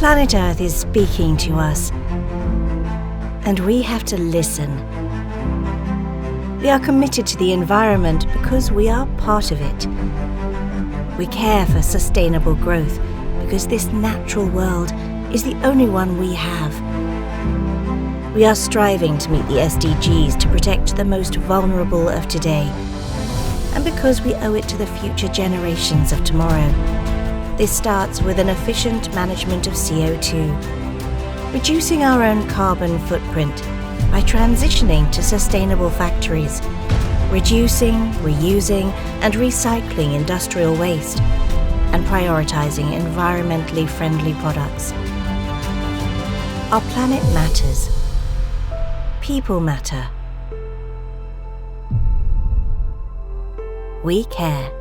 Planet Earth is speaking to us, and we have to listen. We are committed to the environment because we are part of it. We care for sustainable growth because this natural world is the only one we have. We are striving to meet the SDGs to protect the most vulnerable of today, and because we owe it to the future generations of tomorrow. This starts with an efficient management of CO2, reducing our own carbon footprint by transitioning to sustainable factories, reducing, reusing and recycling industrial waste, and prioritizing environmentally friendly products. Our planet matters. People matter. We care.